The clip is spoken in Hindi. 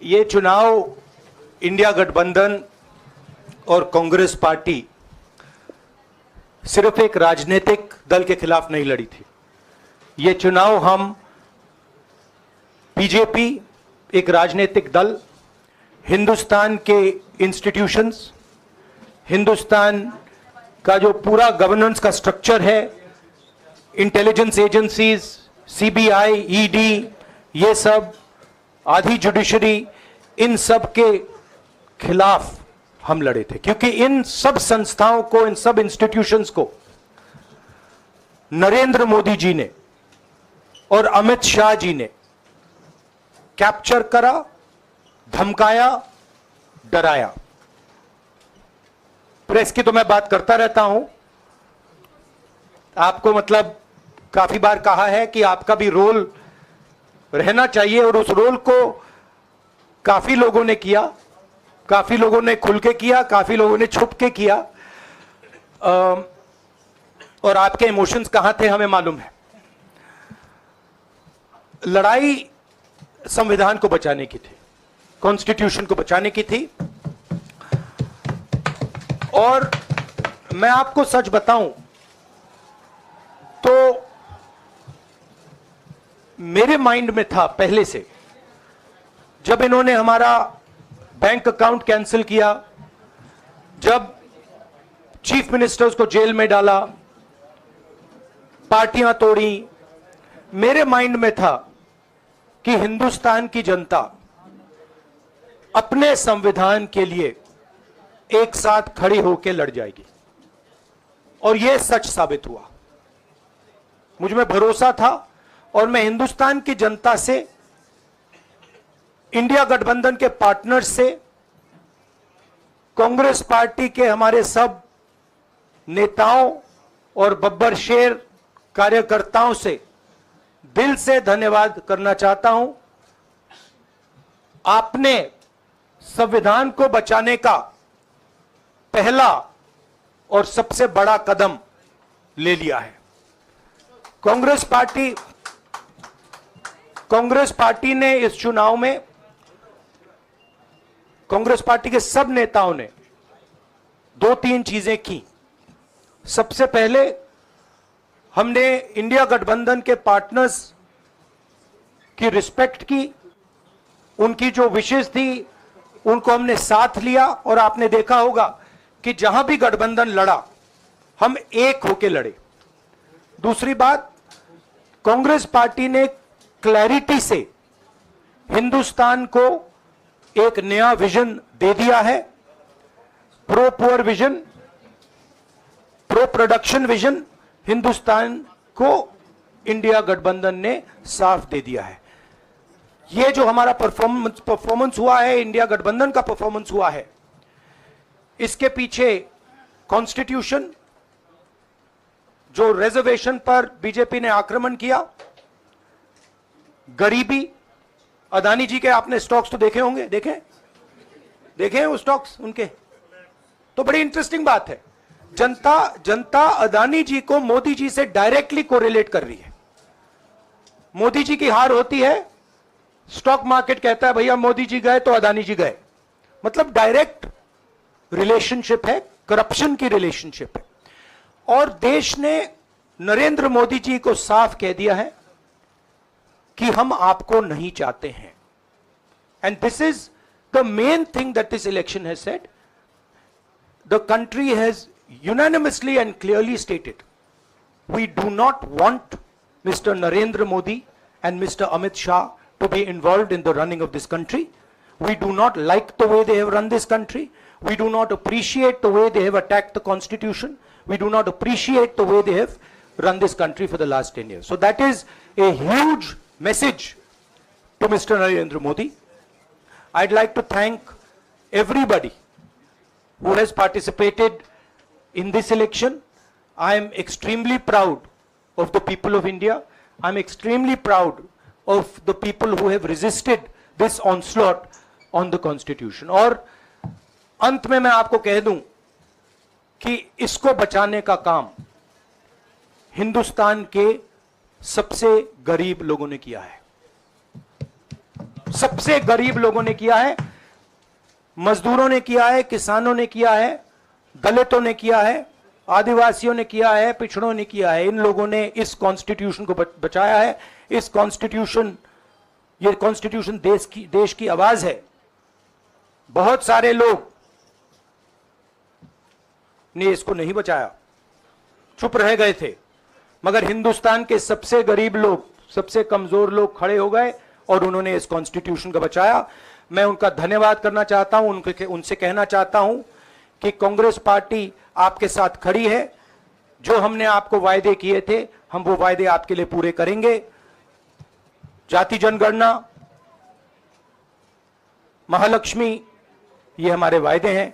ये चुनाव इंडिया गठबंधन और कांग्रेस पार्टी सिर्फ एक राजनीतिक दल के खिलाफ नहीं लड़ी थी। ये चुनाव हम बीजेपी, एक राजनीतिक दल, हिंदुस्तान के इंस्टीट्यूशंस, हिंदुस्तान का जो पूरा गवर्नेंस का स्ट्रक्चर है, इंटेलिजेंस एजेंसीज, सीबीआई, ईडी, ये सब, आधी जुडिशरी, इन सब के खिलाफ हम लड़े थे, क्योंकि इन सब संस्थाओं को, इन सब इंस्टीट्यूशंस को नरेंद्र मोदी जी ने और अमित शाह जी ने कैप्चर करा, धमकाया, डराया। प्रेस की तो मैं बात करता रहता हूं, आपको मतलब काफी बार कहा है कि आपका भी रोल रहना चाहिए, और उस रोल को काफी लोगों ने किया, काफी लोगों ने खुल के किया, काफी लोगों ने छुप के किया, और आपके इमोशंस कहां थे हमें मालूम है। लड़ाई संविधान को बचाने की थी, कॉन्स्टिट्यूशन को बचाने की थी। और मैं आपको सच बताऊं तो मेरे माइंड में था पहले से, जब इन्होंने हमारा बैंक अकाउंट कैंसिल किया, जब चीफ मिनिस्टर्स को जेल में डाला, पार्टियां तोड़ी, मेरे माइंड में था कि हिंदुस्तान की जनता अपने संविधान के लिए एक साथ खड़ी होकर लड़ जाएगी, और यह सच साबित हुआ। मुझ में भरोसा था, और मैं हिंदुस्तान की जनता से, इंडिया गठबंधन के पार्टनर्स से, कांग्रेस पार्टी के हमारे सब नेताओं और बब्बर शेर कार्यकर्ताओं से दिल से धन्यवाद करना चाहता हूं। आपने संविधान को बचाने का पहला और सबसे बड़ा कदम ले लिया है। कांग्रेस पार्टी ने इस चुनाव में, कांग्रेस पार्टी के सब नेताओं ने 2-3 चीजें की। सबसे पहले हमने इंडिया गठबंधन के पार्टनर्स की रिस्पेक्ट की, उनकी जो विशेष थी उनको हमने साथ लिया, और आपने देखा होगा कि जहां भी गठबंधन लड़ा हम एक होकर लड़े। दूसरी बात, कांग्रेस पार्टी ने क्लैरिटी से हिंदुस्तान को एक नया विजन दे दिया है, pro poor vision, pro production vision. Hindustan को इंडिया गठबंधन ने साफ दे दिया है। यह जो हमारा परफॉर्मेंस हुआ है, इंडिया गठबंधन का परफॉर्मेंस हुआ है, इसके पीछे कॉन्स्टिट्यूशन, जो रिजर्वेशन पर बीजेपी ने आक्रमण किया, गरीबी, अदानी जी के आपने स्टॉक्स तो देखे होंगे, देखे हैं वो स्टॉक्स उनके, तो बड़ी इंटरेस्टिंग बात है। जनता अदानी जी को मोदी जी से डायरेक्टली कोरिलेट कर रही है। मोदी जी की हार होती है, स्टॉक मार्केट कहता है भैया मोदी जी गए तो अदानी जी गए, मतलब डायरेक्ट रिलेशनशिप है, करप्शन की रिलेशनशिप है। और देश ने नरेंद्र मोदी जी को साफ कह दिया है कि हम आपको नहीं चाहते हैं। And this is the main thing that this election has said. The country has unanimously and clearly stated, we do not want Mr. Narendra Modi and Mr. Amit Shah to be involved in the running of this country. We do not like the way they have run this country. We do not appreciate the way they have attacked the constitution. We do not appreciate the way they have run this country for the last 10 years. So that is a huge message to Mr. Narendra Modi. I'd like to thank everybody who has participated in this election. I am extremely proud of the people of India. I am extremely proud of the people who have resisted this onslaught on the constitution. और अंत में मैं आपको कह दूं कि इसको बचाने का काम हिंदुस्तान के सबसे गरीब लोगों ने किया है। सबसे गरीब लोगों ने किया है, मजदूरों ने किया है, किसानों ने किया है, दलितों ने किया है, आदिवासियों ने किया है, पिछड़ों ने किया है। इन लोगों ने इस कॉन्स्टिट्यूशन को बचाया है। इस कॉन्स्टिट्यूशन, ये कॉन्स्टिट्यूशन देश की आवाज है। बहुत सारे लोग ने इसको नहीं बचाया, चुप रह गए थे, मगर हिंदुस्तान के सबसे गरीब लोग, सबसे कमजोर लोग खड़े हो गए और उन्होंने इस कॉन्स्टिट्यूशन को बचाया। मैं उनका धन्यवाद करना चाहता हूं, उनसे कहना चाहता हूं कि कांग्रेस पार्टी आपके साथ खड़ी है। जो हमने आपको वायदे किए थे, हम वो वायदे आपके लिए पूरे करेंगे। जाति जनगणना, महालक्ष्मी, ये हमारे वायदे हैं।